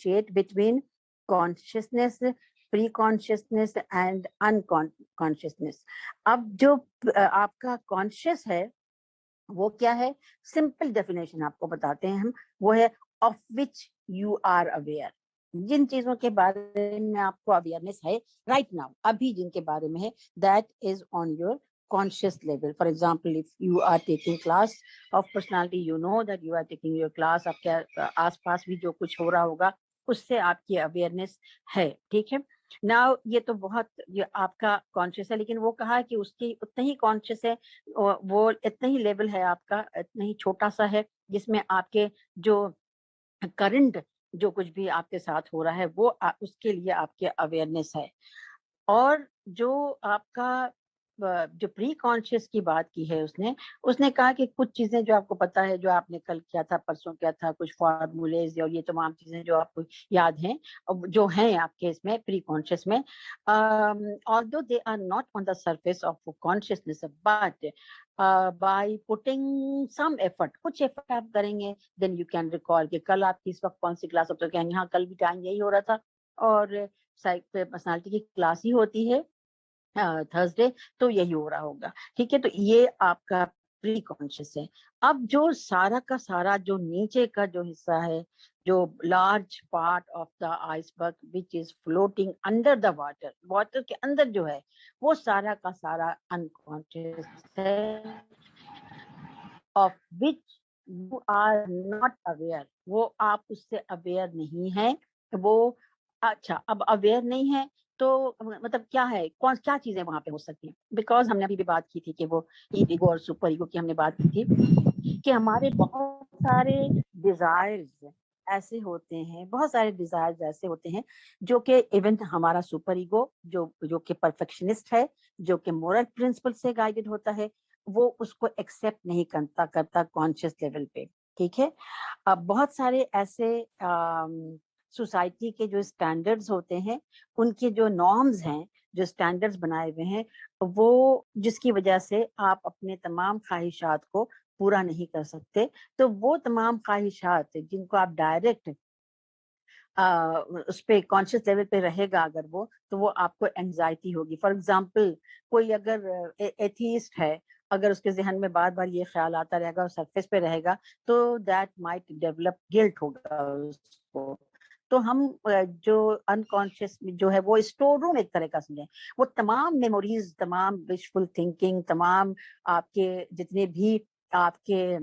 Differentiate between consciousness, preconsciousness and unconsciousness. अब जो आपका कॉन्शियस है वो क्या है? सिंपल डेफिनेशन आपको बताते हैं हम, वो है of which you are aware. जिन चीजों के बारे में आपको अवेयरनेस है राइट नाउ, अभी जिनके बारे में है, that is on your conscious level. For example, if you are taking class of personality, you know that you are taking your class, आपके आसपास भी जो कुछ हो रहा होगा उससे आपकी अवेयरनेस है, ठीक है। नाउ ये तो बहुत, ये आपका कॉन्शियस है, लेकिन वो कहा कि उसकी उतना ही कॉन्शियस है, वो इतना ही लेवल है आपका, इतना ही छोटा सा है, जिसमें आपके जो करंट जो कुछ भी आपके साथ हो रहा है वो उसके लिए आपके अवेयरनेस है। और जो आपका जो प्री कॉन्शियस की बात की है उसने उसने कहा कि कुछ चीजें जो आपको पता है, जो आपने कल किया था, परसों किया था, कुछ फॉर्मूलेज और ये तमाम चीजें जो आपको याद हैं, जो हैं आपके इसमें प्री कॉन्शियस में, although they are not on the surface of consciousness, but by putting some effort, कुछ एफर्ट आप करेंगे, देन यू कैन रिकॉल कि कल आपकी इस वक्त कौन सी क्लास, अब तो कहेंगे हाँ कल भी टाइम यही हो रहा था, और पर्सनालिटी की क्लास ही होती है थर्सडे, तो यही हो रहा होगा, ठीक है। तो ये आपका प्री कॉन्शियस है। अब जो सारा का सारा जो नीचे का जो हिस्सा है, जो large part of the iceberg which is floating under the water, water के अंदर जो है वो सारा का सारा अनकॉन्शियस है, of which you are not aware, वो आप उससे अवेयर नहीं है। वो अच्छा, अब अवेयर नहीं है तो मतलब क्या है, कौन क्या चीजें वहां पे हो सकती हैं? बिकॉज हमने अभी भी बात की थी कि वो ईगो और सुपर ईगो की हमने बात की थी कि हमारे बहुत सारे डिजायर्स ऐसे होते हैं, बहुत सारे डिजायर्स ऐसे होते हैं जो कि इवन हमारा सुपर ईगो जो कि परफेक्शनिस्ट है, जो कि मोरल प्रिंसिपल से गाइडेड होता है, वो उसको एक्सेप्ट नहीं करता कॉन्शियस लेवल पे, ठीक है। अब बहुत सारे ऐसे सोसाइटी के जो स्टैंडर्ड्स होते हैं, उनके जो नॉर्म्स हैं, जो स्टैंडर्ड्स बनाए हुए हैं, वो जिसकी वजह से आप अपने तमाम ख्वाहिशात को पूरा नहीं कर सकते, तो वो तमाम ख्वाहिशात जिनको आप डायरेक्ट उस पे कॉन्शियस लेवल पे रहेगा अगर वो, तो वो आपको एंजाइटी होगी। फॉर एग्जांपल, कोई अगर एथीस्ट है, अगर उसके जहन में बार बार ये ख्याल आता रहेगा और सरफेस पे रहेगा, तो दैट माइट डेवलप गिल्ट होगा उसको। तो हम जो अनकॉन्शियस जो है वो स्टोर रूम एक तरह का समझें, वो तमाम मेमोरीज, तमाम विशफुल थिंकिंग, तमाम आपके जितने भी आपके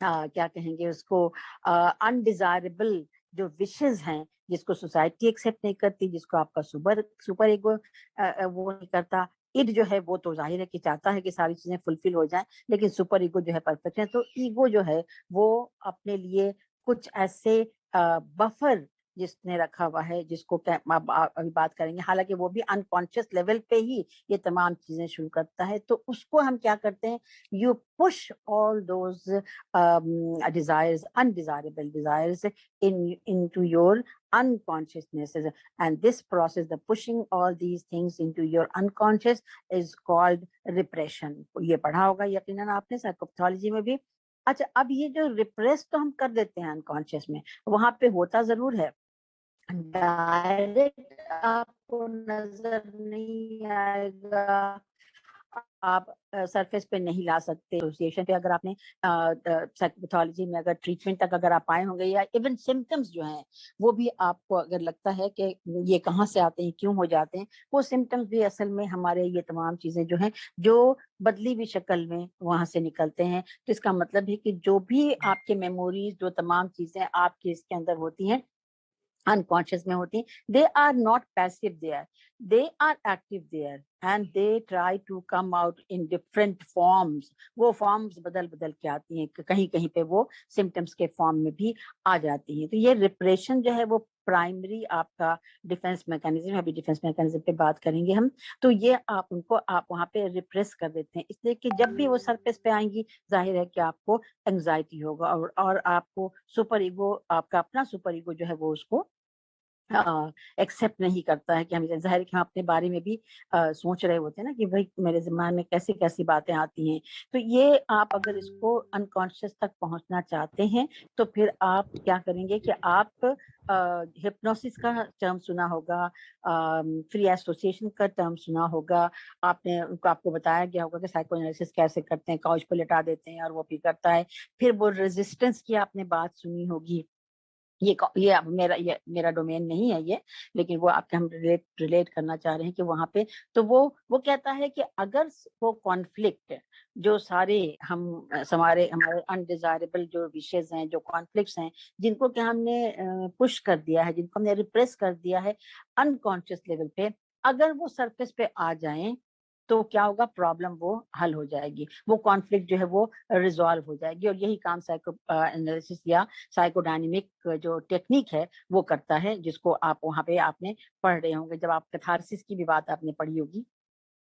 क्या कहेंगे उसको, अनडिजायरेबल जो विशेस हैं, जिसको सोसाइटी एक्सेप्ट नहीं करती, जिसको आपका सुपर सुपर ईगो वो नहीं करता। इड जो है वो तो जाहिर है कि चाहता है कि सारी चीजें फुलफिल हो जाएं, लेकिन सुपर ईगो जो है परफेक्ट है। तो ईगो जो है वो अपने लिए कुछ ऐसे बफर जिसने रखा हुआ है, जिसको अभी बात करेंगे, हालांकि वो भी अनकॉन्शियस लेवल पे ही ये तमाम चीजें शुरू करता है। तो उसको हम क्या करते हैं, you push all those desires, undesirable desires into your unconsciousness, and this process, the pushing all these things into your unconscious, is called repression. ये पढ़ा होगा यकीनन आपने साइकोपैथोलॉजी में भी। अच्छा, अब ये जो रिप्रेस तो हम कर देते हैं अनकॉन्शियस में, वहां पे होता जरूर है, डायरेक्ट आपको नजर नहीं आएगा, आप सरफेस पे नहीं ला सकते। एसोसिएशन पे अगर आपने साइकोपैथोलॉजी में अगर ट्रीटमेंट तक अगर आप आए होंगे, या इवन सिम्टम्स जो हैं वो भी आपको अगर लगता है कि ये कहाँ से आते हैं, क्यों हो जाते हैं, वो सिम्टम्स भी असल में हमारे ये तमाम चीजें जो हैं, जो बदली हुई शक्ल में वहां से निकलते हैं। तो इसका मतलब है कि जो भी आपके मेमोरीज, जो तमाम चीजें आपके इसके अंदर होती हैं, अनकॉन्शियस में होती, they are not passive there, they are active there, and they try to come out in different forms. वो फॉर्म्स बदल बदल के आती हैं, कहीं कहीं पे वो सिम्टम्स के फॉर्म में भी आ जाती हैं। तो ये रिप्रेशन जो है वो प्राइमरी आपका डिफेंस मैकेनिज्म, अभी डिफेंस मैकेनिज्म पे बात करेंगे हम। तो ये आप उनको आप वहां पे रिप्रेस कर देते हैं, इसलिए कि जब भी वो सरफेस पे आएंगी, जाहिर है कि आपको एंग्जाइटी होगा, और आपको सुपर ईगो, आपका अपना सुपर ईगो जो है वो उसको एक्सेप्ट नहीं करता है कि हम, ज़ाहिर है कि हम अपने बारे में भी सोच रहे होते हैं ना कि भाई मेरे दिमाग में कैसी-कैसी बातें आती हैं। तो ये आप अगर इसको अनकॉन्शियस तक पहुँचना चाहते हैं, तो फिर आप क्या करेंगे कि आप हिप्नोसिस का टर्म सुना होगा, फ्री एसोसिएशन का टर्म सुना होगा, आपने उनको आपको बताया गया होगा कि साइकोएनालिसिस कैसे करते हैं, काउच पे लिटा देते हैं और वो भी करता है। फिर वो रेजिस्टेंस की आपने बात सुनी होगी। ये अब मेरा डोमेन नहीं है ये, लेकिन वो आपके हम रिलेट रिलेट करना चाह रहे हैं कि वहाँ पे तो वो कहता है कि अगर वो कॉन्फ्लिक्ट जो सारे हम हमारे अनडिज़ायरेबल जो विशेज़ हैं, जो कॉन्फ्लिक्ट्स हैं, जिनको कि हमने पुश कर दिया है, जिनको हमने रिप्रेस कर दिया है अनकॉन्शियस लेवल पे, अगर वो सरफेस पे आ जाएँ, तो क्या होगा, प्रॉब्लम वो हल हो जाएगी। वो कॉन्फ्लिक्ट जो है वो रिज़ॉल्व हो जाएगी और यही काम साइको एनालिसिस या साइकोडायनेमिक जो टेक्निक है वो करता है, जिसको आप वहाँ पे आपने पढ़ रहे होंगे, जब आप कैथारसिस की भी बात आपने पढ़ी होगी।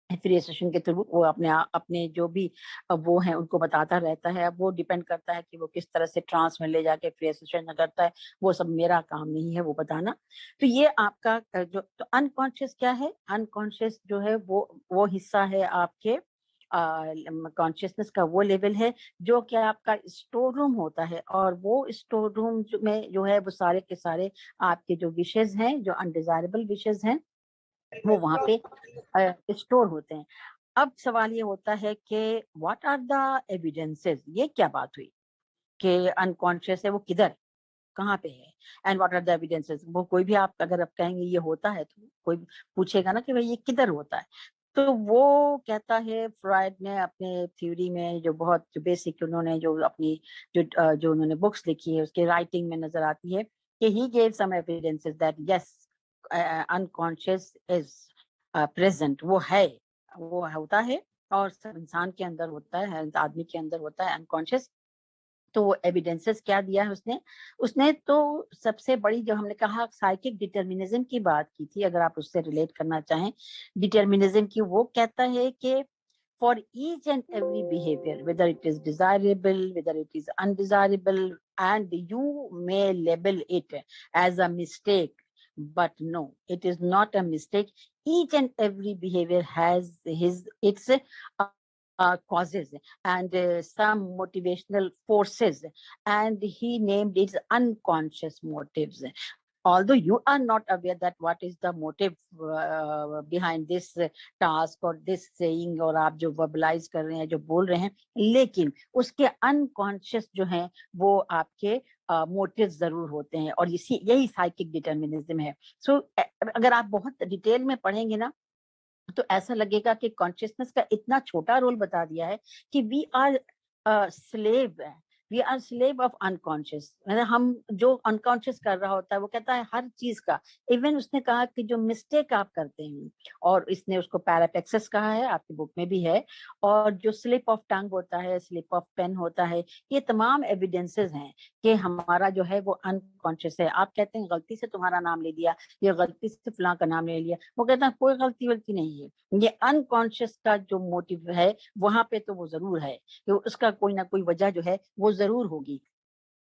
फ्री सेशन के थ्रू वो अपने जो भी वो हैं उनको बताता रहता है। अब वो डिपेंड करता है कि वो किस तरह से ट्रांस में ले जाके फ्री सेशन करता है, वो सब मेरा काम नहीं है वो बताना। तो ये आपका जो तो अनकॉन्शियस क्या है? अनकॉन्शियस जो है वो हिस्सा है आपके कॉन्शियसनेस का, वो लेवल है जो कि आपका स्टोर रूम होता है, और वो स्टोर रूम में जो है वो सारे के सारे आपके जो विशेज़ हैं, जो अनडिज़ायरेबल विशेज़ हैं, वो वहाँ पे स्टोर होते हैं। अब सवाल ये होता है कि व्हाट आर द एविडेंसेस, ये क्या बात हुई कि अनकॉन्शियस है, वो किधर, कहाँ पे है? And what are the evidences, वो कोई भी आप अगर आप कहेंगे ये होता है, तो कोई पूछेगा ना कि भाई ये किधर होता है? तो वो कहता है, फ्रॉइड ने अपने थ्योरी में जो बहुत जो बेसिक उन्होंने जो अपनी जो उन्होंने बुक्स लिखी है उसके राइटिंग में नज़र आती है कि he gave some evidences that yes unconscious is present, वो है, वो होता है और सब इंसान के अंदर होता है, हर आदमी के अंदर होता है अनकॉन्शियस। तो वो एविडेंसेस क्या दिया है उसने? उसने तो सबसे बड़ी, जो हमने कहा साइकिक डिटर्मिनिज़्म की बात की थी, अगर आप उससे रिलेट करना चाहें, डिटर्मिनिज़्म की, वो कहता है कि for each and every behaviour, whether it is desirable, whether it is undesirable, and you may label it as a mistake, but no, it is not a mistake. Each and every behavior has its causes and some motivational forces, and he named it unconscious motives. Although you are not aware that what is the motive behind this task or this saying, और आप जो verbalize कर रहे हैं, जो बोल रहे हैं, लेकिन उसके अनकॉन्शियस जो हैं वो आपके मोटिव जरूर होते हैं, और यही साइकिक डिटर्मिनिज्म है। सो अगर आप बहुत डिटेल में पढ़ेंगे ना, तो ऐसा लगेगा कि कॉन्शियसनेस का इतना छोटा रोल बता दिया है कि we are slave, we are slave of unconscious, मतलब हम जो अनकॉन्शियस कर रहा होता है, वो कहता है हर चीज का। इवन उसने कहा कि जो मिस्टेक आप करते हैं, और इसने उसको पैराटेक्सिस कहा है, आपकी बुक में भी है, और जो स्लिप ऑफ टंग होता है, स्लिप ऑफ पेन होता है, ये तमाम एविडेंसेस हैं कि हमारा जो है वो अनकॉन्शियस है। आप कहते हैं गलती से तुम्हारा नाम ले दिया, या गलती से फलां का नाम ले लिया, वो कहता है कोई गलती वलती नहीं है, ये अनकॉन्शियस का जो मोटिव है वहां पे तो वो जरूर है कि उसका कोई ना कोई वजह जो है वो जरूर होगी।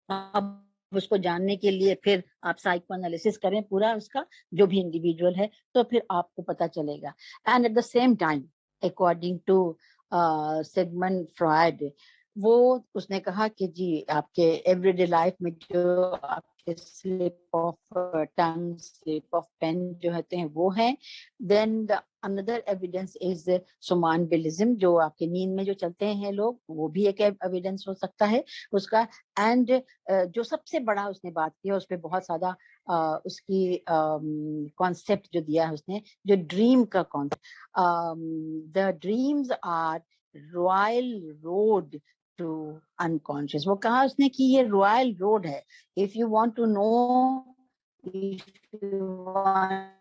अब उसको जानने के लिए फिर आप साइको एनालिसिस करें पूरा उसका, जो भी इंडिविजुअल है, तो फिर आपको पता चलेगा। And at the same time, according to Sigmund Freud, वो उसने कहा कि जी आपके एवरीडे लाइफ में जो आपके slip of tongue, slip of pen जो होते हैं वो हैं। Then the another evidence is somnambulism, जो आपके नींद में जो चलते हैं लोग, वो भी एक एविडेंस हो सकता है उसका। एंड जो सबसे बड़ा उसने बात की है, उस पे बहुत ज्यादा उसकी कॉन्सेप्ट जो दिया है उसने, जो ड्रीम का concept, the dreams are royal road to unconscious. वो कहा उसने कि ये रॉयल रोड है। If you want to know, if you want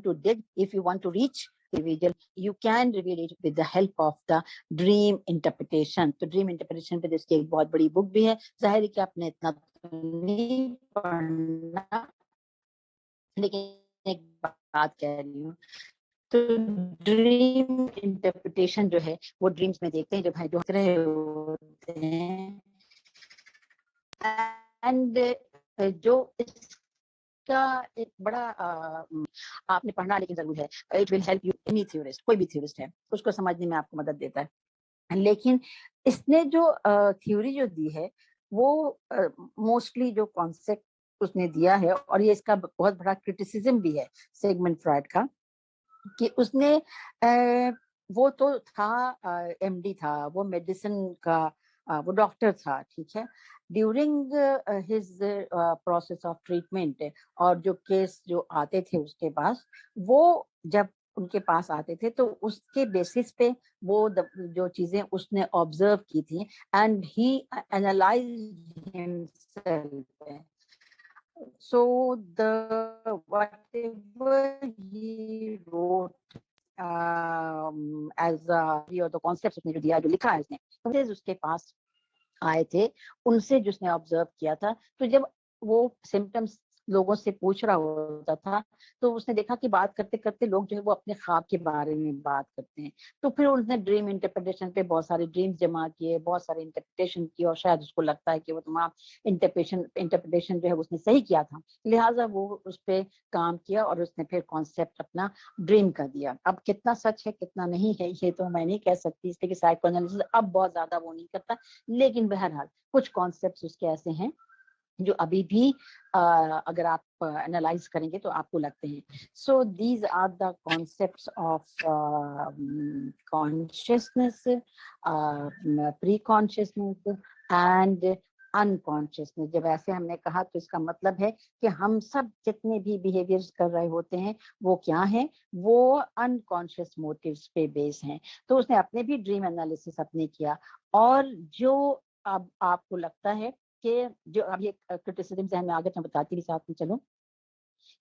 to dig, if you want to reach individual, you can reveal it with the help of the dream interpretation। तो dream interpretation पे इसकी एक बहुत बड़ी book भी है। जाहिर है कि आपने इतना तो नहीं पढ़ना, लेकिन एक बात कह रही हूँ, तो ड्रीम इंटरप्रिटेशन जो है वो ड्रीम्स में देखते हैं जब भाई जो हंस रहे होते हैं, एंड जो इसका एक बड़ा आपने पढ़ना लेकिन जरूर है, it will help you any theorist, कोई भी थ्योरिस्ट है उसको समझने में आपको मदद देता है। लेकिन इसने जो थ्योरी जो दी है वो मोस्टली जो कॉन्सेप्ट उसने दिया है, और ये इसका बहुत बड़ा क्रिटिसिज्म भी है सिगमंड फ्रॉइड का, कि उसने वो तो था एमडी था, वो मेडिसिन का वो डॉक्टर था, ठीक है। During his process of treatment, और जो केस जो आते थे उसके पास, वो जब उनके पास आते थे तो उसके बेसिस पे वो जो चीजें उसने ऑब्जर्व की थी, and he analysed himself. So whatever he wrote as or the concepts उसने जो दिया, जो लिखा है उसने, तो उसके पास आए थे, उनसे जो उसने ऑब्जर्व किया था, तो जब वो सिम्टम्स लोगों से पूछ रहा होता था तो उसने देखा कि बात करते करते लोग जो है वो अपने ख्वाब के बारे में बात करते हैं। तो फिर उसने ड्रीम इंटरप्रिटेशन पे बहुत सारे ड्रीम्स जमा किए, बहुत सारे इंटरप्रिटेशन किए, और शायद उसको लगता है कि वो तमाम इंटरप्रिटेशन जो है उसने सही किया था, लिहाजा वो उस पर काम किया और उसने फिर कॉन्सेप्ट अपना ड्रीम कर दिया। अब कितना सच है कितना नहीं है ये तो मैं नहीं कह सकती, इसलिए कि साइकोएनालिसिस अब बहुत ज्यादा वो नहीं करता, लेकिन बहरहाल कुछ कॉन्सेप्ट्स उसके ऐसे हैं जो अभी भी अगर आप एनालाइज करेंगे तो आपको लगते हैं। So these are the concepts of consciousness, preconsciousness and unconsciousness. जब ऐसे हमने कहा तो इसका मतलब है कि हम सब जितने भी बिहेवियर्स कर रहे होते हैं वो क्या है, वो अनकॉन्शियस मोटिव्स पे बेस हैं। तो उसने अपने भी ड्रीम एनालिसिस अपने किया, और जो अब आपको लगता है कि जो अब ये क्रिटिसिज्म है, मैं आगे मैं बताती भी साथ में चलूं,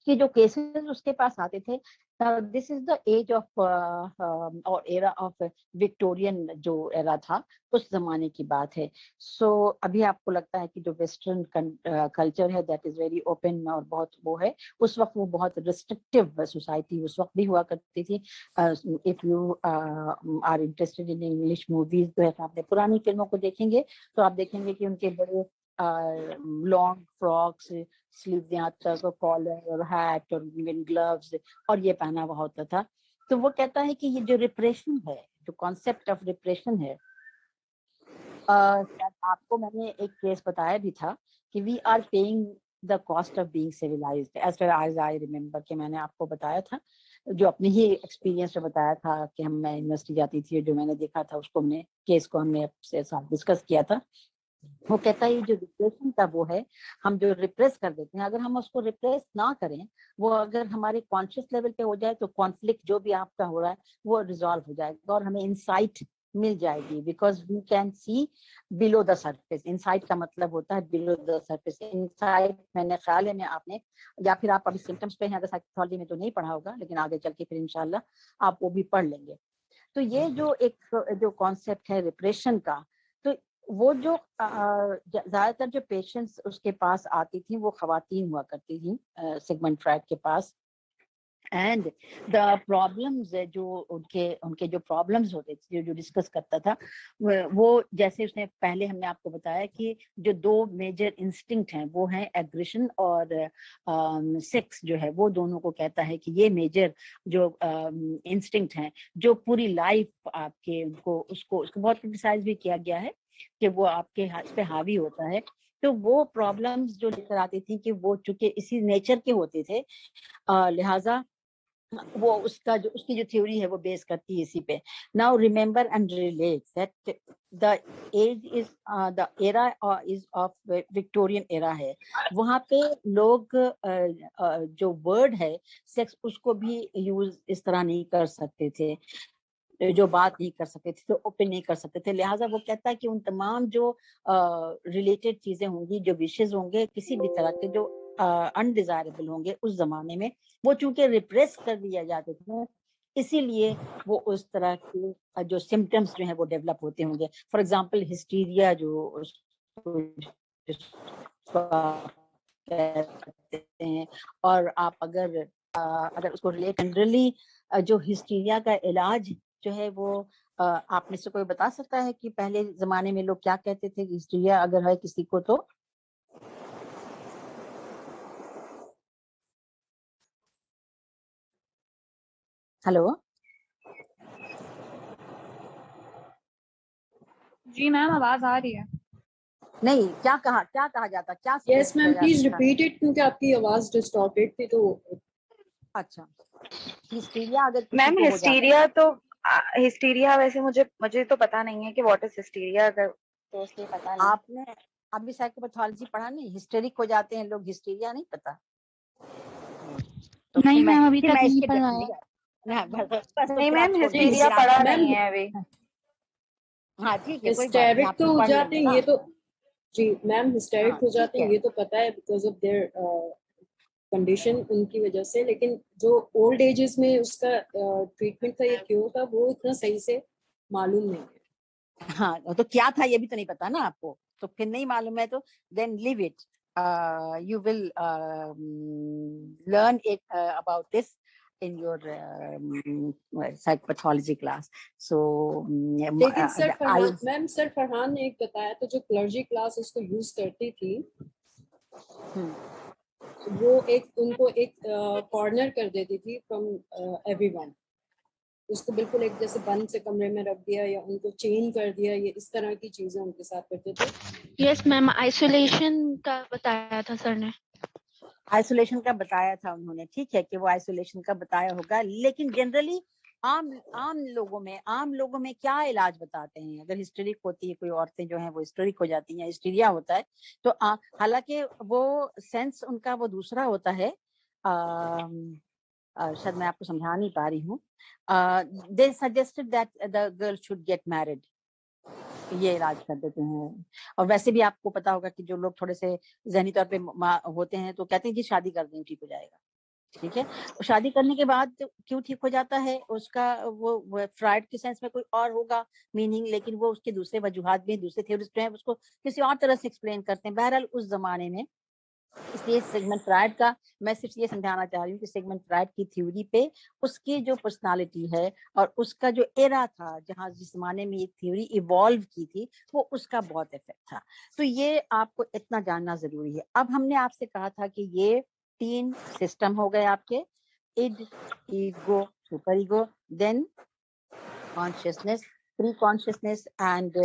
कि जो केसेस उसके पास आते थे, this is the age of और एरा ऑफ विक्टोरियन, जो एरा था उस जमाने की बात है। सो अभी आपको लगता है कि जो वेस्टर्न कल्चर है दैट इज वेरी ओपन और बहुत वो है, उस वक्त वो बहुत रिस्ट्रिक्टिव सोसाइटी उस वक्त भी हुआ करती थी। If you are interested in English movies, जो है आपने पुरानी फिल्मों को देखेंगे तो आप देखेंगे कि उनके बड़े लॉन्ग फ्रॉक्स, स्लीव यहाँ तक, और कॉलर और हैट और इवन ग्लव्स, और ये पहना हुआ होता था। तो वो कहता है कि ये जो रिप्रेशन है, जो कॉन्सेप्ट ऑफ रिप्रेशन है, शायद आपको मैंने एक केस बताया भी था कि we are paying the cost of being civilised, as far as I remember, कि मैंने आपको बताया था, जो अपने ही एक्सपीरियंस से बताया था कि मैं यूनिवर्सिटी जाती थी, जो मैंने देखा था उसको, हमने केस को हमने आपसे साथ डिस्कस किया था। वो कहता है ये जो रिप्रेशन का वो है, हम जो रिप्रेस कर देते हैं, अगर हम उसको रिप्रेस ना करें, वो अगर हमारे कॉन्शियस लेवल पे हो जाए तो कॉन्फ्लिक्ट जो भी आपका हो रहा है वो रिजॉल्व हो जाएगा और हमें इंसाइट मिल जाएगी, because we can see below the surface. Insight का मतलब होता है बिलो द सरफेस। इंसाइट मैंने ख्याल है में आपने, या फिर आप अभी सिम्टम्स पे हैं, अगर साइकोलॉजी में तो नहीं पढ़ा होगा, लेकिन आगे चल के फिर इंशाल्लाह आप वो भी पढ़ लेंगे। तो ये जो एक जो कॉन्सेप्ट है रिप्रेशन का, तो वो जो ज्यादातर जो पेशेंट्स उसके पास आती थी वो खवातीन हुआ करती थी सिगमंड फ्रॉइड के पास। एंड द प्रॉब्लम्स जो उनके उनके जो प्रॉब्लम्स होते थे, जो डिस्कस करता था, वो जैसे उसने पहले हमने आपको बताया कि जो दो मेजर इंस्टिंक्ट हैं वो हैं एग्रेशन और सेक्स, जो है वो दोनों को कहता है कि ये मेजर जो इंस्टिंक्ट हैं जो पूरी लाइफ आपके उनको उसको बहुत क्रिटिसाइज भी किया गया है कि वो आपके इस पे हावी होता है। तो वो प्रॉब्लम्स जो लेकर आती थी कि वो चूंकि इसी नेचर के होते थे, लिहाजा वो उसका जो उसकी जो थ्योरी है वो बेस करती है इसी पे। Now remember and relate that the age is the era is of Victorian era है। वहां पे लोग जो वर्ड है सेक्स, उसको भी यूज इस तरह नहीं कर सकते थे, जो बात नहीं कर सकते थे, तो ओपन नहीं कर सकते थे। लिहाजा वो कहता है कि उन तमाम जो रिलेटेड चीजें होंगी, जो विशेष होंगे किसी भी तरह के जो अनडिजायरेबल होंगे उस जमाने में, वो चूंकि रिप्रेस कर दिया जाते थे, इसीलिए वो उस तरह के जो सिम्टम्स जो है वो डेवलप होते होंगे। फॉर एग्जाम्पल हिस्टीरिया जो कहते हैं, और आप अगर उसको रिलेट जनरली जो हिस्टीरिया का इलाज जो है वो आप में से कोई बता सकता है कि पहले जमाने में लोग क्या कहते थे कि हिस्टीरिया अगर है किसी को तो? हेलो जी मैम, आवाज आ रही है। नहीं, क्या कहा जाता, क्या यस सजेस्ट मैम, किया प्लीज जाता? रिपीट इट, क्योंकि आपकी आवाज डिस्टॉर्टेड थी। तो अच्छा, हिस्टीरिया अगर किसी मैम को हो जाता है, हिस्टीरिया वैसे मुझे तो पता नहीं है कि व्हाट इज हिस्टीरिया, अगर तो इसलिए पता नहीं। आपने अभी साइकोपैथोलॉजी पढ़ा नहीं? हिस्टेरिक हो जाते हैं लोग, हिस्टीरिया नहीं पता? तो नहीं फिर मैम, अभी फिर तक मैं नहीं इसके पढ़ा है। बस तो नहीं फिर आप मैम, छोड़ दीजिए, हिस्टीरिया फिर आप पढ़ा मैं नहीं है अभी। हाँ ठीक है, कोई बात नहीं, हिस्टेरिक आप तो फिर हो पढ़ जाते लेंगे हैं ना। ये तो, जी मैम, हिस्टेरिक हाँ हो ठीक जाते हैं है, ये तो पता है, बिकॉज ऑफ देयर कंडीशन, उनकी वजह से। लेकिन जो ओल्ड एजेस में उसका ट्रीटमेंट का ये क्यों था, वो इतना सही से मालूम नहीं है। हाँ तो क्या था ये भी तो नहीं पता ना आपको, तो फिर नहीं मालूम है तो then leave it, you will learn it about this in your psychopathology class. So लेकिन sir I Farhan ma'am, sir Farhan ने एक बताया तो जो क्लर्जी क्लास उसको यूज करती थी, वो उनको एक कॉर्नर कर देती थी फ्रॉम एवरीवन। उसको बिल्कुल एक जैसे बंद से कमरे में रख दिया या उनको चेन कर दिया, ये इस तरह की चीजें उनके साथ करते थे। यस मैम, आइसोलेशन का बताया था सर ने। आइसोलेशन का बताया था उन्होंने, ठीक है कि वो आइसोलेशन का बताया होगा, लेकिन जनरली आम लोगों में क्या इलाज बताते हैं? अगर हिस्टेरिक होती है कोई औरतें जो हैं वो हिस्टेरिक हो जाती हैं, हिस्टीरिया होता है, तो हालांकि वो सेंस उनका वो दूसरा होता है, शायद मैं आपको समझा नहीं पा रही हूँ। दे suggested that the girl should get married, ये इलाज कर देते हैं। और वैसे भी आपको पता होगा कि जो लोग थोड़े से ज़हनी तौर पे होते हैं तो कहते हैं कि शादी कर दें ठीक हो जाएगा, ठीक है। और शादी करने के बाद क्यों ठीक हो जाता है उसका वो फ्राइड के सेंस में कोई और होगा मीनिंग, लेकिन वो उसके दूसरे वजूहात भी, दूसरे थ्योरिस्ट हैं उसको किसी और तरह से एक्सप्लेन करते हैं। बहरहाल उस जमाने में, इसलिए सिगमंड फ्राइड का मैं सिर्फ ये समझाना चाह रही हूँ कि सिगमंड फ्राइड की थ्योरी पे उसकी जो पर्सनालिटी है और उसका जो एरा था जहाँ जिस जमाने में ये थ्योरी इवॉल्व की थी, वो उसका बहुत इफेक्ट था। तो ये आपको इतना जानना जरूरी है। अब हमने आपसे कहा था कि ये 3 सिस्टम हो गए आपके, id, ego, super ego, then consciousness, preconsciousness and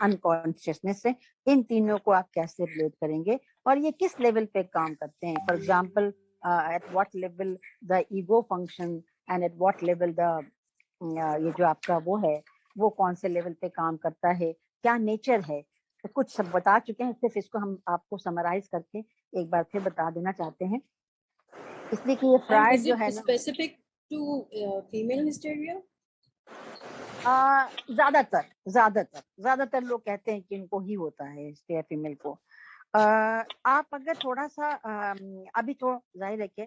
unconsciousness से। इन तीनों को आप कैसे रिलेट करेंगे और ये किस लेवल पे काम करते हैं? For example at what level the ego function and at what level the ये जो आपका वो है वो कौन से लेवल पे काम करता है, क्या नेचर है? तो कुछ सब बता चुके हैं, सिर्फ इसको हम आपको समराइज करके एक बार फिर बता देना चाहते हैं, इसलिए कि ये फ्राइड जो है ना, स्पेसिफिक टू फीमेल हिस्टेरिया। ज्यादातर लोग कहते हैं कि इनको ही होता है, स्टेयर फीमेल को। आप अगर थोड़ा सा अभी तो जाहिर है कि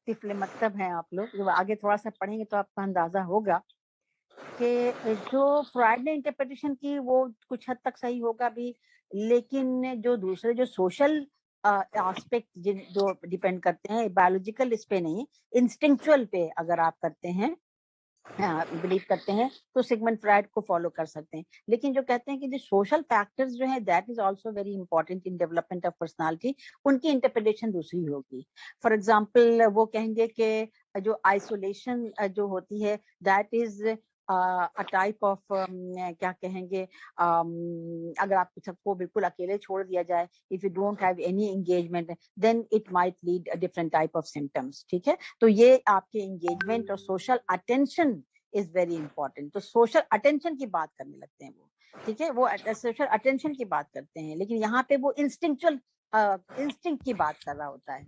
तिफले मकतब हैं आप लोग, जब आगे थोड़ा सा पढ़ेंगे तो आपका अंदाजा होगा कि जो फ्राइड ने इंटरप्रिटेशन की वो कुछ हद तक सही होगा भी, लेकिन जो दूसरे जो सोशल एस्पेक्ट जो डिपेंड करते हैं बायोलॉजिकल इस पे नहीं, इंस्टिंक्चुअल पे अगर आप करते हैं, बिलीव करते हैं, तो सिगमंड फ्राइड को फॉलो कर सकते हैं। लेकिन जो कहते हैं कि जो सोशल फैक्टर्स जो है that is also very important in development of personality, उनकी इंटरप्रिटेशन दूसरी होगी। फॉर एग्जांपल वो कहेंगे कि जो आइसोलेशन जो होती है that is a type of क्या कहेंगे, अगर आप सबको बिल्कुल अकेले छोड़ दिया जाए, if you don't have any engagement, then it might lead a different type of symptoms, ठीक है। तो ये आपके एंगेजमेंट और social attention is very important. तो सोशल अटेंशन की बात करने लगते हैं वो, ठीक है, वो सोशल अटेंशन की बात करते हैं, लेकिन यहाँ पे वो इंस्टिंक्चुअल इंस्टिंक्ट की बात कर रहा होता है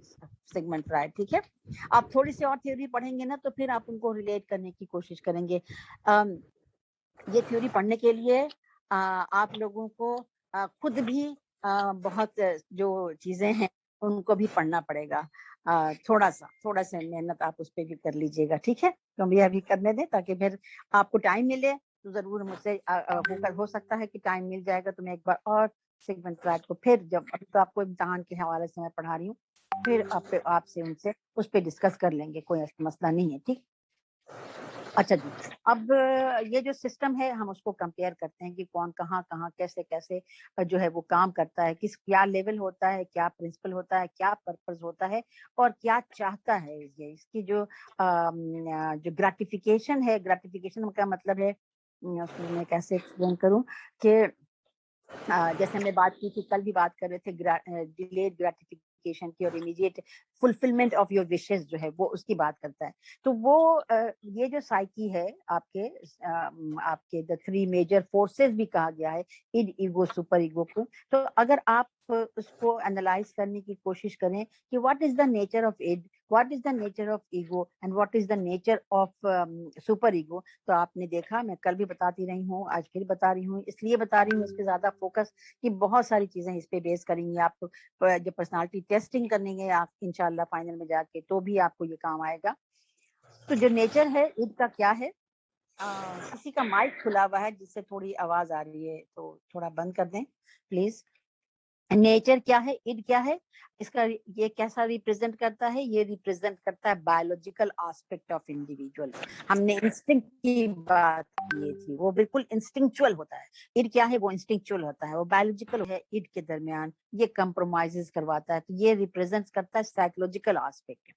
सिगमंड फ्राइड, ठीक है। आप थोड़ी सी और थ्योरी पढ़ेंगे ना तो फिर आप उनको रिलेट करने की कोशिश करेंगे। ये थ्योरी पढ़ने के लिए आप लोगों को खुद भी बहुत जो चीजें हैं उनको भी पढ़ना पड़ेगा। थोड़ा सा मेहनत आप उस पर भी कर लीजिएगा, ठीक है। तो मुझे अभी करने दें ताकि फिर आपको टाइम मिले तो जरूर मुझसे हो सकता है कि टाइम मिल जाएगा तो मैं एक बार और सिगमंड फ्राइड को फिर, जब अभी तो आपको इम्तिहान के हवाले से मैं पढ़ा रही हूँ, फिर आपसे उनसे उस पर डिस्कस कर लेंगे, कोई मसला नहीं है, ठीक। अच्छा जी, अब ये जो सिस्टम है हम उसको कंपेयर करते हैं कि कौन कहाँ-कहाँ, कैसे-कैसे जो है वो काम करता है, किस क्या लेवल होता है, क्या प्रिंसिपल होता है, क्या पर्पस होता है और क्या चाहता है ये। इसकी जो जो ग्रेटिफिकेशन है, ग्रेटिफिकेशन का मतलब है उसको मैं कैसे एक्सप्लेन करूँ कि जैसे हमने बात की थी, कल भी बात कर रहे थे डिलेड ग्रेटिफिकेशन की और immediate fulfilment of your wishes जो है वो उसकी बात करता है। तो वो ये जो साइकी है आपके द थ्री मेजर फोर्सेस भी कहा गया है इड, ईगो, सुपर ईगो को। तो अगर आप उसको एनालाइज करने की कोशिश करें कि what is the nature of id, what is the nature of ego and what is the nature of super ego, तो आपने देखा मैं कल भी बताती रही हूँ, आज फिर बता रही हूँ, इसलिए बता रही हूँ इस पे ज्यादा फोकस कि बहुत सारी चीजें इस पे बेस करेंगी। आप जब पर्सनालिटी टेस्टिंग करेंगे आप इंशाल्लाह फाइनल में जाके, तो भी आपको ये काम आएगा। तो जो नेचर है ईद का क्या है, किसी का माइक खुला हुआ है जिससे थोड़ी आवाज आ रही है, तो थोड़ा बंद कर दें प्लीज। नेचर क्या है, इड क्या है, इसका ये कैसा रिप्रेजेंट करता है, ये रिप्रेजेंट करता है बायोलॉजिकल एस्पेक्ट ऑफ इंडिविजुअल। हमने इंस्टिंक्ट की बात की थी, वो बिल्कुल इंस्टिंक्चुअल होता है। इड क्या है, वो इंस्टिंक्चुअल होता है, वो बायोलॉजिकल है। इड के दरमियान ये कंप्रोमाइजेस करवाता है, तो ये रिप्रेजेंट करता है साइकोलॉजिकल एस्पेक्ट।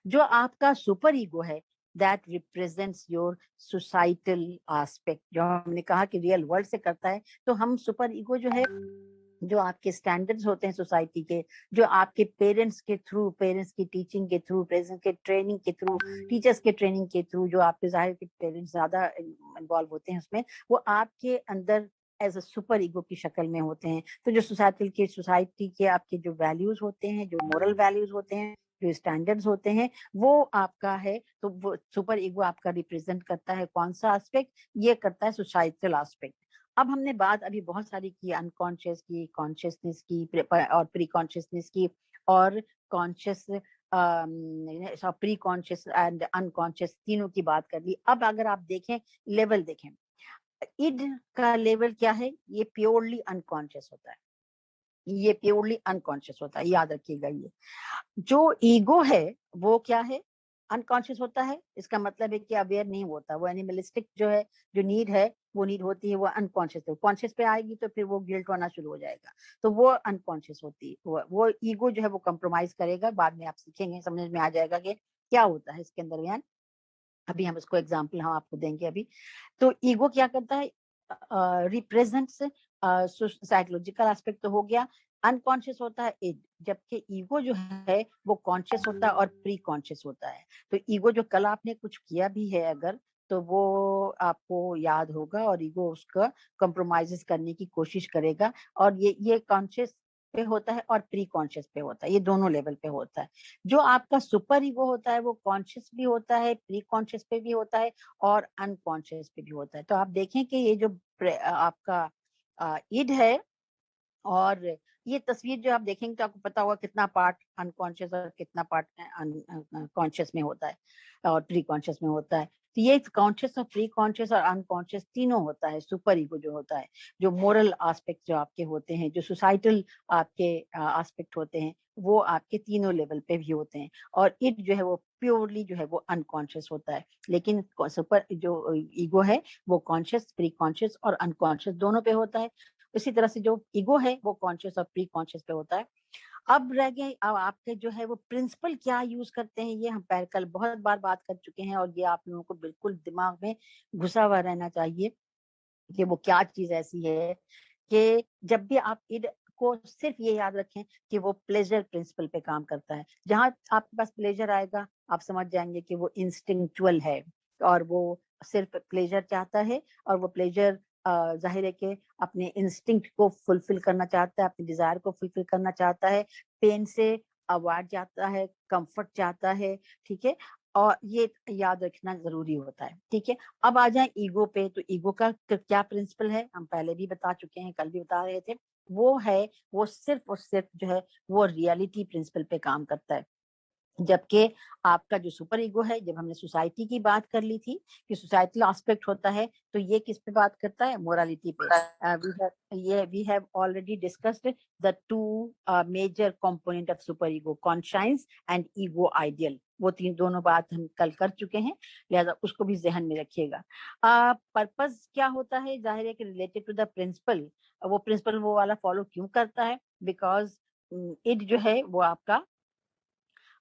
जो आपका सुपर ईगो है that represents your societal aspect, जो हमने कहा कि रियल वर्ल्ड से करता है। तो हम सुपर ईगो जो है, जो आपके स्टैंडर्ड्स होते हैं सोसाइटी के, जो आपके पेरेंट्स के थ्रू, पेरेंट्स की टीचिंग के थ्रू, पेरेंट्स के ट्रेनिंग के थ्रू, टीचर्स के ट्रेनिंग के थ्रू, जो आपके जाहिर के पेरेंट्स ज्यादा इन्वॉल्व होते हैं उसमें, वो आपके अंदर एज अ सुपर ईगो की शक्ल में होते हैं। तो जो सोसाइटी के आपके जो वैल्यूज होते हैं, जो मोरल वैल्यूज होते हैं, जो स्टैंडर्ड्स होते हैं, वो आपका है। तो वो सुपर ईगो आपका रिप्रेजेंट करता है कौन सा एस्पेक्ट, ये करता है सोसाइटल एस्पेक्ट। अब हमने बात अभी बहुत सारी की, अनकॉन्शियस की, कॉन्शियसनेस की और प्री कॉन्शियसनेस की और conscious, pre conscious and unconscious, तीनों की बात कर ली। अब अगर आप देखें लेवल देखें, इड का लेवल क्या है, ये प्योरली अनकॉन्शियस होता है, ये प्योरली अनकॉन्शियस होता है, याद रखिएगा। ये जो ईगो है वो क्या है, अनकॉन्शियस होता है। इसका मतलब है कि अवेयर नहीं होता, वो एनिमलिस्टिक जो है, जो नीड है, वो नीड होती है, वो अनकॉन्शियस है। कॉन्शियस पे आएगी तो फिर वो गिल्ट होना शुरू हो जाएगा, तो वो अनकॉन्शियस होती है। वो ईगो जो है वो कंप्रोमाइज करेगा। बाद में आप सीखेंगे, समझ में आ जाएगा कि क्या होता है इसके अंदर बयान। अभी हम उसको एग्जाम्पल हम आपको देंगे अभी। तो ईगो क्या करता है, रिप्रेजेंट्स साइकोलॉजिकल एस्पेक्ट तो हो गया। अनकॉन्शियस होता है इड, जबकि ईगो जो है वो कॉन्शियस होता है और प्री कॉन्शियस होता है। तो ईगो जो कल आपने कुछ किया भी है अगर, तो वो आपको याद होगा और ईगो उसका कंप्रोमाइजेस करने की कोशिश करेगा। और ये कॉन्शियस पे होता है और प्री कॉन्शियस पे होता है, ये दोनों लेवल पे होता है। जो आपका सुपर ईगो होता है वो कॉन्शियस भी होता है, प्री कॉन्शियस पे भी होता है और अनकॉन्शियस पे भी होता है। तो आप देखें कि ये जो आपका ईड है, और ये तस्वीर जो आप देखेंगे तो आपको पता होगा कितना पार्ट अनकॉन्शियस और कितना पार्ट कॉन्शियस में होता है और प्री कॉन्शियस में होता है। तो ये कॉन्शियस और प्री कॉन्शियस और अनकॉन्शियस तीनों होता है सुपर ईगो जो होता है। जो मोरल एस्पेक्ट जो आपके होते हैं, जो सोसाइटल आपके एस्पेक्ट होते हैं, वो आपके तीनों लेवल पे भी होते हैं। और इट जो है वो प्योरली जो है वो अनकॉन्शियस होता है। लेकिन सुपर जो ईगो है वो कॉन्शियस, प्री कॉन्शियस और अनकॉन्शियस दोनों पे होता है। इसी तरह से जो ईगो है वो कॉन्शियस और प्री कॉन्शियस पे होता है। अब रह गए, अब आपके जो है वो प्रिंसिपल क्या यूज करते हैं, ये हम पहले कल बहुत बार बात कर चुके हैं और ये आप लोगों को बिल्कुल दिमाग में घुसा हुआ रहना चाहिए कि वो क्या चीज ऐसी है कि जब भी आप इड को सिर्फ ये याद रखें कि वो प्लेजर प्रिंसिपल पे काम करता है। जहां आपके पास प्लेजर आएगा आप समझ जाएंगे कि वो इंस्टिंक्चुअल है और वो सिर्फ प्लेजर चाहता है। और वो प्लेजर जाहिर है कि अपने इंस्टिंक्ट को फुलफिल करना चाहता है, अपने डिजायर को फुलफिल करना चाहता है। पेन से अवॉइड चाहता है, कंफर्ट चाहता है, ठीक है। और ये याद रखना जरूरी होता है, ठीक है। अब आ जाए ईगो पे, तो ईगो का क्या प्रिंसिपल है हम पहले भी बता चुके हैं, कल भी बता रहे थे। वो है, वो सिर्फ और सिर्फ जो है वो रियलिटी प्रिंसिपल पे काम करता है। जबकि आपका जो सुपर ईगो है, जब हमने सोसाइटी की बात कर ली थी कि सोसाइटल एस्पेक्ट होता है, तो ये किस पे बात करता है? मोरालिटी पे। We have already discussed the two major component of super ego, conscious and ego ideal. वो दोनों बात हम कल कर चुके हैं, लिहाजा उसको भी जहन में रखिएगा। पर्पस क्या होता है? जाहिर है कि रिलेटेड टू द प्रिंसिपल, वो प्रिंसिपल वो वाला फॉलो क्यों करता है? बिकॉज इट जो है वो आपका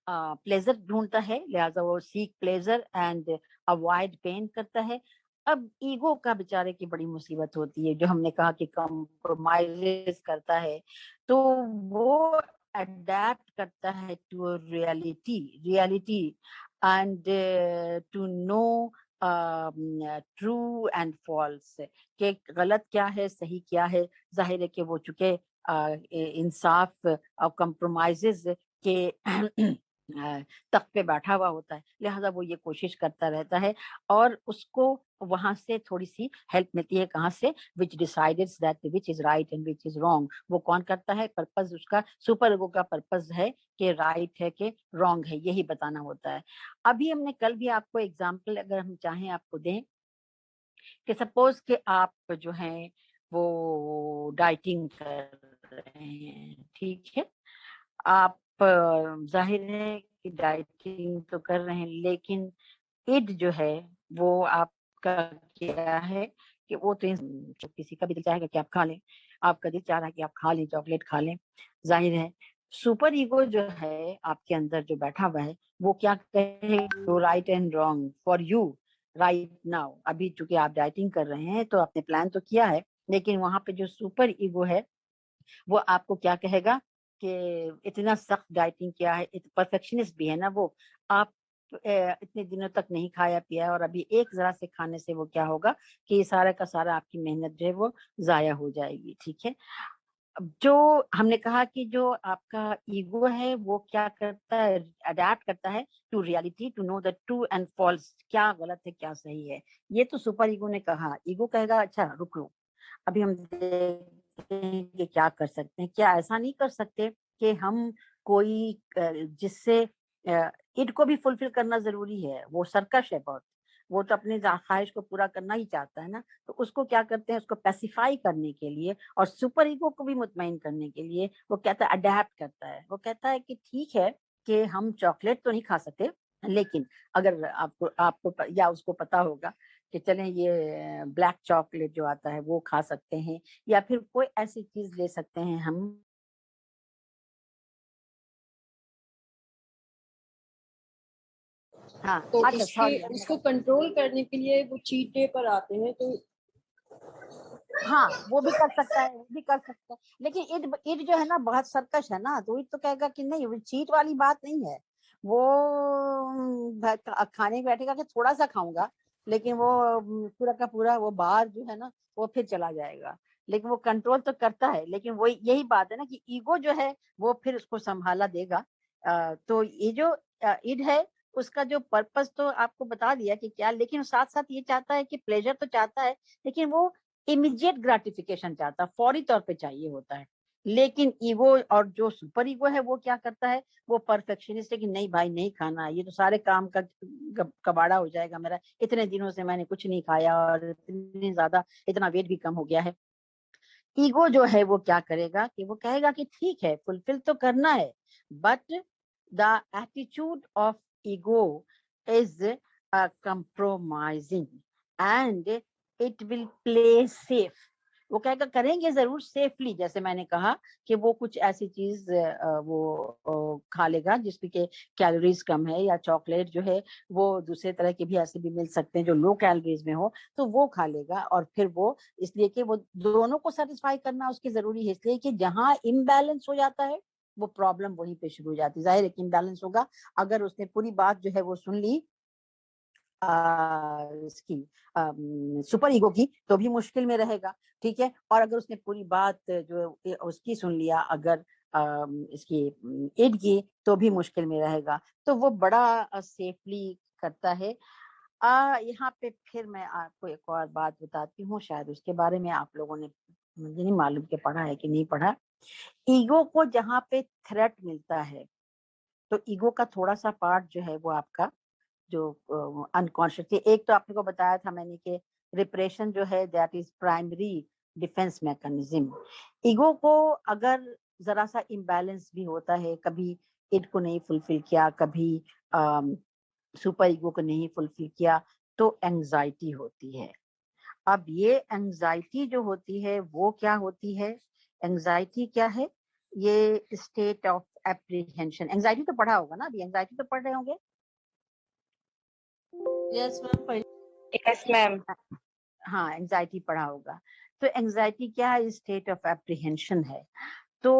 प्लेजर ढूंढता है, लिहाजा वो seek pleasure and avoid pen करता है। अब ईगो का बेचारे की बड़ी मुसीबत होती है, जो हमने कहा कि कॉम्प्रोमाइजेस करता है, तो वो अडेप्ट करता है to reality and to know true and false, कि गलत क्या है, सही क्या है। जाहिर है कि वो चूंकि इंसाफ और कॉम्प्रोमाइजेस के तख्त पे बैठा हुआ होता है, लिहाजा वो ये कोशिश करता रहता है और उसको वहां से थोड़ी सी हेल्प मिलती है। कहाँ से? विच decides that which is right and which is wrong. वो कौन करता है? पर्पस उसका, सुपर ईगो का पर्पस है कि राइट है कि रॉन्ग है, यही बताना होता है। अभी हमने कल भी आपको एग्जाम्पल अगर हम चाहें आपको दें कि सपोज कि आप जो हैं वो डाइटिंग कर रहे हैं, ठीक है, आप जाहिर है कि डाइटिंग तो कर रहे हैं, लेकिन इड जो है वो आपका क्या है कि वो तो किसी का भी दिल चाहेगा कि आप खा लें, आपका दिल चाह रहा है कि आप खा लें, चॉकलेट खा लें। जाहिर है सुपर ईगो जो है आपके अंदर जो बैठा हुआ है, वो क्या कहे? तो right and wrong for you right now. अभी चूंकि आप डाइटिंग कर रहे हैं तो आपने प्लान तो किया है, लेकिन वहां पे जो सुपर ईगो है वो आपको क्या कहेगा कि इतना सख्त डाइटिंग किया है, परफेक्शनिस्ट भी है ना वो, आप इतने दिनों तक नहीं खाया पिया और अभी एक जरा से खाने से वो क्या होगा कि ये सारा का सारा आपकी मेहनत जो है वो जाया हो जाएगी। ठीक है, अब जो हमने कहा कि जो आपका ईगो है वो क्या करता है? अडेप्ट करता है to reality, to know the true and false, क्या गलत है क्या सही है। ये तो सुपर ईगो ने कहा। ईगो कहेगा अच्छा रुक लो, अभी हम देखते हैं कि क्या कर सकते हैं। क्या ऐसा नहीं कर सकते कि हम कोई जिससे इड को भी फुलफिल करना जरूरी है, वो सर्कश है बहुत, वो तो अपनी ख्वाहिश को पूरा करना ही चाहता है ना, तो उसको क्या करते हैं? उसको पैसिफाई करने के लिए और सुपर ईगो को भी मुतमईन करने के लिए वो कहता है, अडेप्ट करता है। वो कहता है कि ठीक है कि हम चॉकलेट तो नहीं खा सकते, लेकिन अगर आपको आपको या उसको पता होगा कि चलें ये ब्लैक चॉकलेट जो आता है वो खा सकते हैं, या फिर कोई ऐसी चीज ले सकते हैं हम। हाँ तो अच्छा सॉरी, उसको कंट्रोल करने के लिए वो चीट डे पर आते हैं, तो हाँ वो भी कर सकता है, वो भी कर सकता है, लेकिन इट इट जो है ना बहुत सर्कश है ना, तो इट तो कहेगा कि नहीं, वो चीट वाली बात नहीं है। वो खाने बैठेगा कि थोड़ा सा खाऊंगा, लेकिन वो पूरा का पूरा वो बाहर जो है ना वो फिर चला जाएगा। लेकिन वो कंट्रोल तो करता है, लेकिन वो यही बात है ना कि ईगो जो है वो फिर उसको संभाला देगा। तो ये जो इड है उसका जो पर्पस तो आपको बता दिया कि क्या, लेकिन साथ साथ ये चाहता है कि प्लेजर तो चाहता है, लेकिन वो इमीडिएट ग्रेटिफिकेशन चाहता है, फौरी तौर पे चाहिए होता है। लेकिन ईगो और जो सुपर ईगो है वो क्या करता है? वो परफेक्शनिस्ट है कि नहीं भाई नहीं खाना, ये तो सारे काम का कबाड़ा हो जाएगा मेरा, इतने दिनों से मैंने कुछ नहीं खाया और इतनी ज्यादा इतना वेट भी कम हो गया है। ईगो जो है वो क्या करेगा कि वो कहेगा कि ठीक है फुलफिल तो करना है, but the attitude of ego is compromising and it will play safe। वो कहेगा करेंगे जरूर सेफली, जैसे मैंने कहा कि वो कुछ ऐसी चीज वो खा लेगा जिसमें के कैलोरीज कम है, या चॉकलेट जो है वो दूसरे तरह के भी ऐसे भी मिल सकते हैं जो लो कैलोरीज में हो, तो वो खा लेगा। और फिर वो इसलिए कि वो दोनों को सेटिस्फाई करना उसकी जरूरी है, इसलिए कि जहां इम्बैलेंस हो जाता है वो प्रॉब्लम वहीं पे शुरू हो जाती है। जाहिर है कि इम्बैलेंस होगा, अगर उसने पूरी बात जो है वो सुन ली इसकी सुपर ईगो की, तो भी मुश्किल में रहेगा। ठीक है, और अगर उसने पूरी बात जो उसकी सुन लिया अगर इसकी इड की, तो भी मुश्किल में रहेगा। तो वो बड़ा सेफली करता है। यहाँ पे फिर मैं आपको एक और बात बताती हूँ, शायद उसके बारे में आप लोगों ने, मुझे नहीं मालूम कि पढ़ा है कि नहीं पढ़ा। ईगो को जहाँ पे थ्रेट मिलता है, तो ईगो का थोड़ा सा पार्ट जो है वो आपका जो अनकॉन्शियस, एक तो आपने को बताया था मैंने कि रिप्रेशन जो है that is primary defence mechanism. Ego को अगर जरा सा इम्बैलेंस भी होता है, कभी इट को नहीं फुलफिल किया, कभी सुपर ईगो को नहीं फुलफिल किया, तो एंजाइटी होती है। अब ये एंजाइटी जो होती है वो क्या होती है? एंजाइटी क्या है? ये स्टेट ऑफ एप्रीहेंशन। एंजाइटी तो पढ़ा होगा ना, अभी एंजाइटी तो पढ़ रहे होंगे। Yes ma'am, yes ma'am. हाँ, एंजाइटी पढ़ा होगा। तो एंजाइटी क्या है? स्टेट ऑफ एप्रीहेंशन है। तो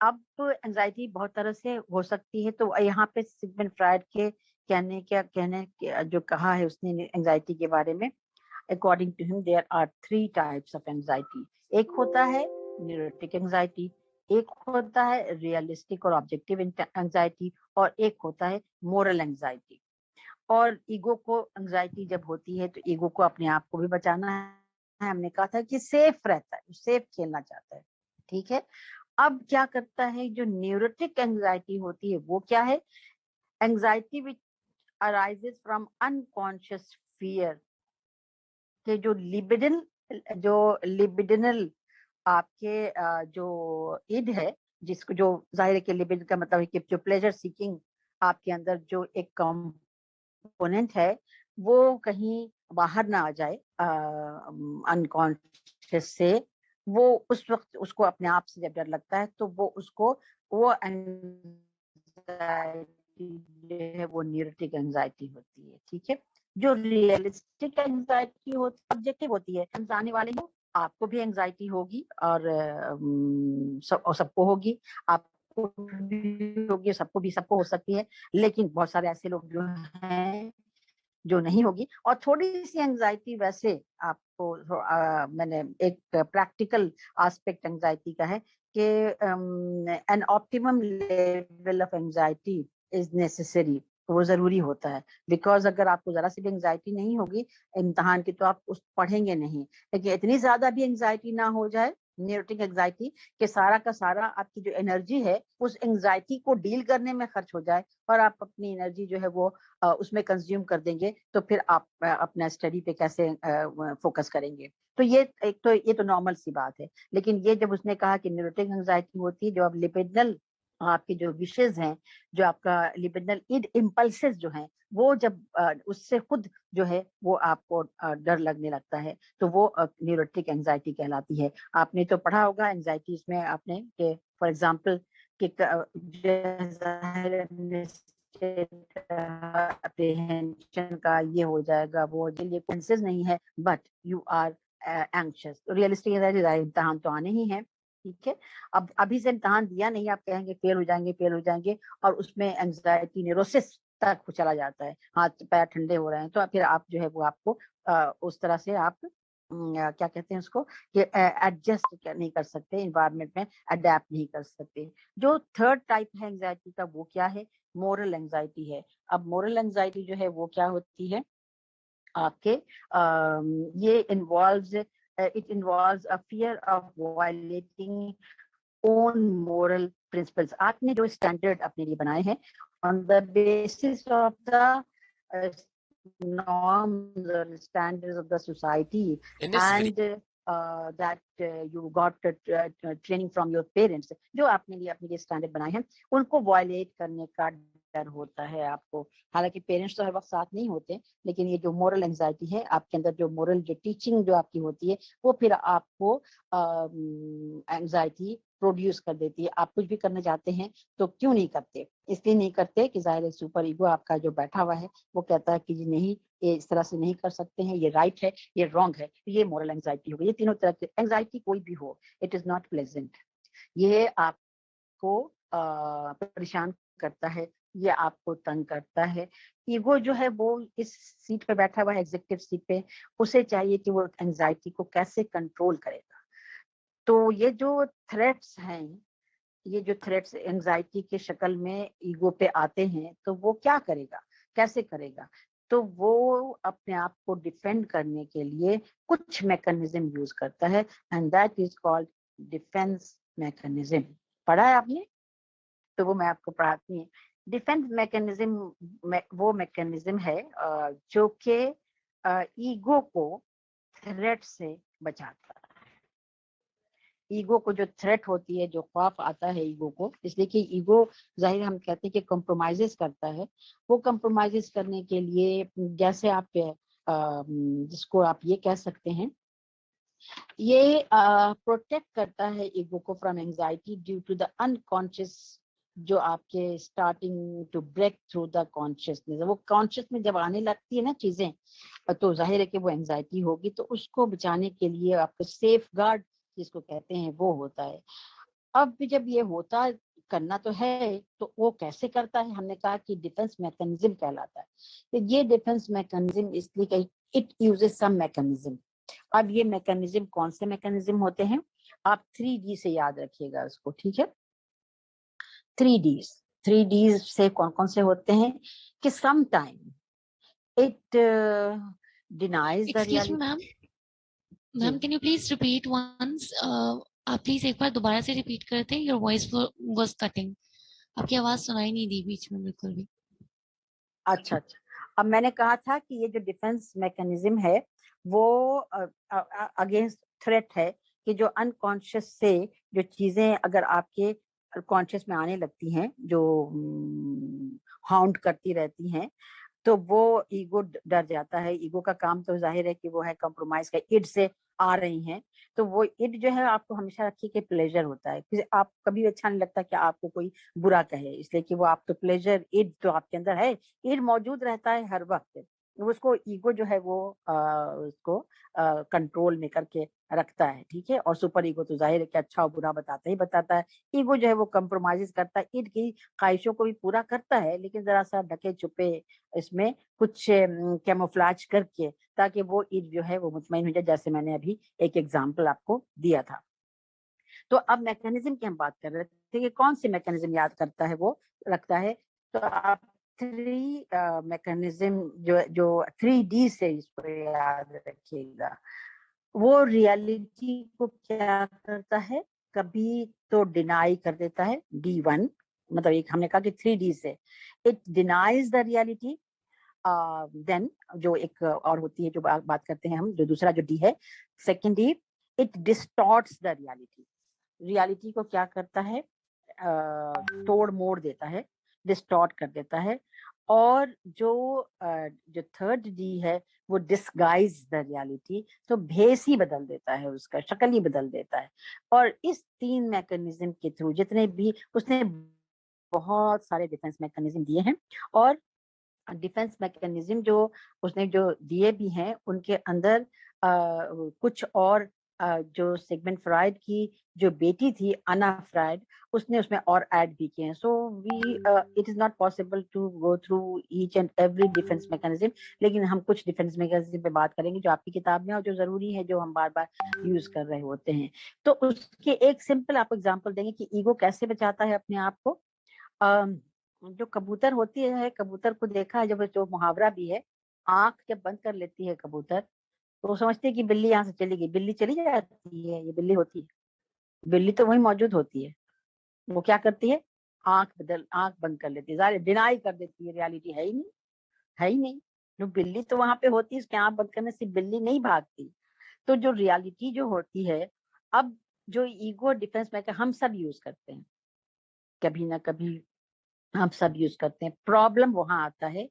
अब एंजाइटी बहुत तरह से हो सकती है। तो यहाँ पे सिगमंड फ्रायड के जो कहा है उसने एंजाइटी के बारे में, according to him there are 3 types of anxiety. एक होता है न्यूरोटिक एंजाइटी, एक होता है रियलिस्टिक और ऑब्जेक्टिव एंजाइटी, और एक होता है मोरल एंजाइटी। और ईगो को एंजाइटी जब होती है तो ईगो को अपने आप को भी बचाना है। हमने कहा था कि सेफ रहता है, सेफ खेलना चाहता है, ठीक है। अब क्या करता है? जो न्यूरोटिक एंजाइटी होती है वो क्या है? Anxiety which arises from unconscious fear, के जो लिबिडिनल आपके जो ईड है, जिसको जो जाहिर है कि लिबिड का मतलब है कि जो प्लेजर सीकिंग आपके अंदर जो एक कंपोनेंट है वो कहीं बाहर ना आ जाए अनकॉन्शियस से। वो उस वक्त उसको अपने आप से जब डर लगता है तो वो एंजाइटी जो है वो न्यूरोटिक एंजाइटी होती है, ठीक है। जो रियलिस्टिक एंजाइटी होती है ऑब्जेक्टिव होती है, हम जाने वाले हो, आपको भी एंजाइटी होगी और सबको होगी, आपको भी होगी, सबको हो सकती है। लेकिन बहुत सारे ऐसे लोग जो हैं जो नहीं होगी। और थोड़ी सी एंजाइटी वैसे आपको मैंने एक प्रैक्टिकल एस्पेक्ट एंजाइटी का है कि an optimum level of anxiety is necessary, वो जरूरी होता है। बिकॉज अगर आपको जरा सी भी एंजाइटी नहीं होगी इम्तिहान की तो आप उस पढ़ेंगे नहीं। लेकिन इतनी ज्यादा भी एंजाइटी ना हो जाए, न्यूरोटिक एंजाइटी, कि सारा का सारा आपकी जो एनर्जी है उस एंजाइटी को डील करने में खर्च हो जाए और आप अपनी एनर्जी जो है वो उसमें कंज्यूम कर देंगे, तो फिर आप अपना स्टडी पे कैसे फोकस करेंगे? तो ये तो नॉर्मल सी बात है। लेकिन ये जब उसने कहा कि न्यूरोटिक एंजाइटी होती है, जो अब लिपिडनल आपके जो विशेष हैं, जो आपका लिबिडनल ईड इम्पल्सेस जो हैं, वो जब उससे खुद जो है वो आपको डर लगने लगता है, तो वो न्यूरोटिक एंजाइटी कहलाती है। आपने तो पढ़ा होगा एंजाइटीज में आपने कि फॉर एग्जांपल कि अप्रीहेंशन का ये हो जाएगा, वो ये नहीं है, but you are anxious. Realistic anxiety इम्तिहान तो आने ही है, ठीक है। अब अभी से इम्तिहान दिया नहीं, आप कहेंगे फेल हो जाएंगे, और उसमें एंजाइटी न्यूरोसिस तक चला जाता है, हाथ पैर ठंडे हो रहे हैं, तो फिर आप जो है वो आपको उस तरह से आप क्या कहते हैं उसको कि एडजस्ट नहीं कर सकते, इन्वायरमेंट में अडेप्ट नहीं कर सकते। जो थर्ड टाइप है एंजाइटी का वो क्या है? मोरल एंजाइटी है। अब मोरल एंजाइटी जो है वो क्या होती है आपके ये it involves a fear of violating own moral principles. आपने जो स्टैंडर्ड अपने लिए बनाए हैं on the basis of the norms or standards of the society, and that you got training from your parents, जो आपने लिए अपने लिए स्टैंडर्ड बनाए हैं उनको वायलेट करने का डर होता है आपको। हालांकि पेरेंट्स तो हर वक्त साथ नहीं होते, लेकिन ये जो मोरल एंजाइटी है आपके अंदर, जो मोरल जो टीचिंग जो आपकी होती है, वो फिर आपको एंजाइटी प्रोड्यूस कर देती है। आप कुछ भी करना चाहते हैं तो क्यों नहीं करते? इसलिए नहीं करते कि जाहिर है सुपर ईगो आपका जो बैठा हुआ है वो कहता है कि जी नहीं, ये इस तरह से नहीं कर सकते हैं, ये राइट है, ये रॉन्ग है। तो ये मोरल एंजाइटी हो गई। ये तीनों तरह की एंजाइटी कोई भी हो, इट इज नॉट प्लेजेंट। ये आपको परेशान करता है, ये आपको तंग करता है। ईगो जो है वो इस सीट पे बैठा हुआ है, एग्जीक्यूटिव सीट पे, उसे चाहिए कि वो एंजाइटी को कैसे कंट्रोल करेगा। तो ये जो थ्रेट्स हैं, ये जो थ्रेट्स एंजाइटी के शक्ल में ईगो पे आते हैं, तो वो क्या करेगा, कैसे करेगा? तो वो अपने आप को डिफेंड करने के लिए कुछ मैकेनिज्म यूज करता है, and that is called defence mechanism. पढ़ा है आपने? तो वो मैं आपको पढ़ाती हूँ डिफेंस मैकेनिज्म वो मैकेनिज्म है जो कि ईगो को थ्रेट से बचाता है। ईगो को जो थ्रेट होती है, जो खौफ आता है ईगो को, इसलिए कि ईगो जाहिर हम कहते हैं कि कंप्रोमाइजेस करता है। वो कंप्रोमाइजेस करने के लिए जैसे आप जिसको आप ये कह सकते हैं, ये प्रोटेक्ट करता है ईगो को from anxiety due to the unconscious, जो आपके starting to break through the consciousness. वो कॉन्शियस में जब आने लगती है ना चीजें, तो जाहिर है कि वो एंजाइटी होगी, तो उसको बचाने के लिए आपको सेफ गार्ड जिसको कहते हैं वो होता है। अब जब ये होता करना तो है, तो वो कैसे करता है, हमने कहा कि डिफेंस मैकेनिज्म कहलाता है। तो ये डिफेंस मैकेनिज्म इसलिए कि इट यूजेस सम मैकेनिज्म। अब ये मैकेनिज्म कौन से मैकेनिज्म होते हैं, आप 3D से याद रखिएगा उसको, ठीक है। 3D से कौन कौन से होते हैं कि some time it denies the excuse me ma'am, reality. Ma'am can you please repeat once? आप प्लीज एक बार दोबारा से रिपीट करते हैं, योर वॉइस वाज कटिंग। आपकी आवाज सुनाई नहीं दी बीच में बिल्कुल भी। अच्छा अच्छा, अब मैंने कहा था कि ये जो डिफेंस मैकेनिज्म है वो अगेंस्ट थ्रेट है, कि जो अनकॉन्शियस से जो चीजें अगर आपके कॉन्शियस में आने लगती हैं, जो हाउंड करती रहती हैं, तो वो ईगो डर जाता है। ईगो का काम तो जाहिर है कि वो है कंप्रोमाइज का, इड से आ रही हैं, तो वो इड जो है आपको हमेशा रखिए कि प्लेजर होता है, कि आप कभी अच्छा नहीं लगता कि आपको कोई बुरा कहे, इसलिए कि वो आपको प्लेजर, इड तो आपके अंदर है, इड मौजूद रहता है हर वक्त। उसको ईगो जो है वो उसको कंट्रोल में करके रखता है, ठीक है। और सुपर ईगो तो जाहिर है कि अच्छा और बुरा बताता ही बताता है। ईगो जो है वो कंप्रोमाइज करता है, इड की ख्वाहिशों को भी पूरा करता है, लेकिन जरा सा ढके छुपे इसमें कुछ कैमोफ्लेज करके, ताकि वो ईद जो है वो मुतमईन हो जाए, जैसे मैंने अभी एक एग्जांपल आपको दिया था। तो अब मैकेनिज्म की हम बात कर रहे थे कि कौन सी मैकेनिज्म याद करता है वो रखता है। तो आप 3 मैकेनिज्म जो 3D से इसको याद रखिएगा। वो रियलिटी को क्या करता है, कभी तो डिनाई कर देता है, D1, मतलब एक हमने कहा कि 3D से it denies the reality. Then जो एक और होती है जो बात करते हैं हम, जो दूसरा जो डी है, second D, it distorts the reality. Reality को क्या करता है, तोड़ मोड़ देता है, डिस्टॉर्ट कर देता है। और जो थर्ड डी है वो डिस्गाइज द रियलिटी, तो भेस ही बदल देता है, उसका शक्ल ही बदल देता है। और इस 3 मैकेनिज्म के थ्रू जितने भी उसने बहुत सारे डिफेंस मैकेनिज्म दिए हैं, और डिफेंस मैकेनिज्म जो उसने जो दिए भी हैं उनके अंदर कुछ और जो सिगमंड फ्राइड की जो बेटी थी अन्ना फ्राइड, उसने उसमें और ऐड भी किए हैं। So we it is not possible to go through each and every defence mechanism, लेकिन हम कुछ डिफेंस मैकेनिज्म पे बात करेंगे जो आपकी किताब में और जो जरूरी है, जो हम बार बार यूज कर रहे होते हैं। तो उसके एक सिंपल आपको एग्जाम्पल देंगे कि ईगो कैसे बचाता है अपने आप को। जो कबूतर होती है, कबूतर को देखा है, जब जो मुहावरा भी है, आंख जब बंद कर लेती है कबूतर, तो वो समझती है कि बिल्ली यहाँ से चली गई, बिल्ली चली जाती है, ये बिल्ली होती है, बिल्ली तो वही मौजूद होती है। वो क्या करती है, आंख बंद कर लेती है, जाहिर डिनाई कर देती है, रियलिटी है ही नहीं, है ही नहीं। जो बिल्ली तो वहां पे होती है, उसके आंख बंद करने से बिल्ली नहीं भागती। तो जो रियलिटी जो होती है, अब जो ईगो डिफेंस में हम सब यूज करते हैं, कभी ना कभी हम सब यूज करते हैं। प्रॉब्लम वहां आता है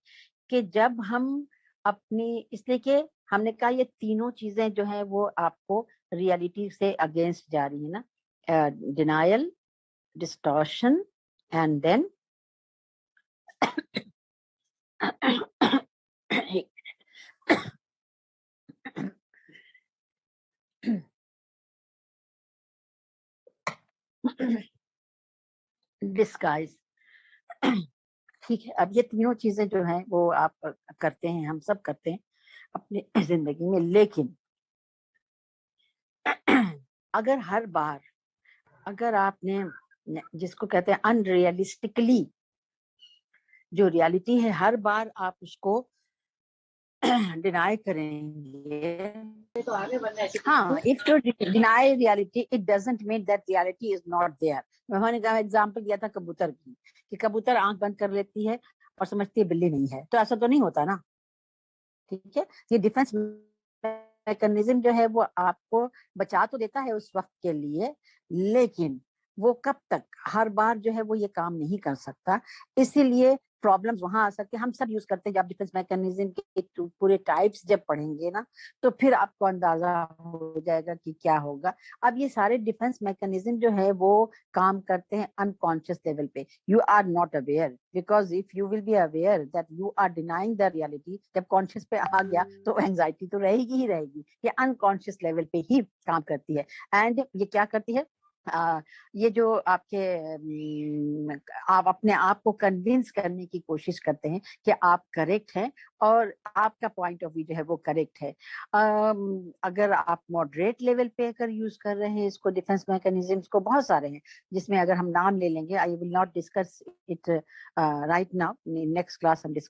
कि जब हम अपनी, इसलिए कि हमने कहा ये तीनों चीजें जो है वो आपको रियलिटी से अगेंस्ट जा रही है ना, denial, distortion and then disguise. ठीक है, अब ये तीनों चीजें जो हैं वो आप करते हैं, हम सब करते हैं अपनी जिंदगी में, लेकिन अगर हर बार, अगर आपने जिसको कहते हैं अनरियलिस्टिकली, जो रियलिटी है हर बार आप उसको डिनाई करेंगे, तो आगे बढ़ना है। हाँ, if you deny reality, it doesn't mean that reality is not there. मैंने कहा एग्जाम्पल दिया था कबूतर की, कि कबूतर आंख बंद कर लेती है और समझती है बिल्ली नहीं है, तो ऐसा तो नहीं होता ना, ठीक है। ये डिफेंस मैकेनिज्म जो है वो आपको बचा तो देता है उस वक्त के लिए, लेकिन वो कब तक, हर बार जो है वो ये काम नहीं कर सकता, इसीलिए प्रॉब्लम्स वहां आ सकते हैं। हम सब यूज करते हैं, जब डिफेंस मैकेनिज्म के पूरे टाइप्स जब पढ़ेंगे ना, तो फिर आपको अंदाजा हो जाएगा कि क्या होगा। अब ये सारे डिफेंस मैकेनिज्म जो है वो काम करते हैं अनकॉन्शियस लेवल पे। You are not aware, because if you will be aware that you are denying the reality, जब कॉन्शियस पे आ गया तो एंजाइटी तो रहेगी ही रहेगी। ये अनकॉन्शियस लेवल पे ही काम करती है। एंड ये क्या करती है, ये जो आपके आप अपने आप को कन्विंस करने की कोशिश करते हैं कि आप करेक्ट हैं और आपका पॉइंट ऑफ व्यू जो है वो करेक्ट है। अगर आप मॉडरेट लेवल पे अगर यूज कर रहे हैं इसको, डिफेंस मैकेनिज्म्स को बहुत सारे हैं, जिसमें अगर हम नाम ले लेंगे, I will not discuss it right now, next class हम डिस्कस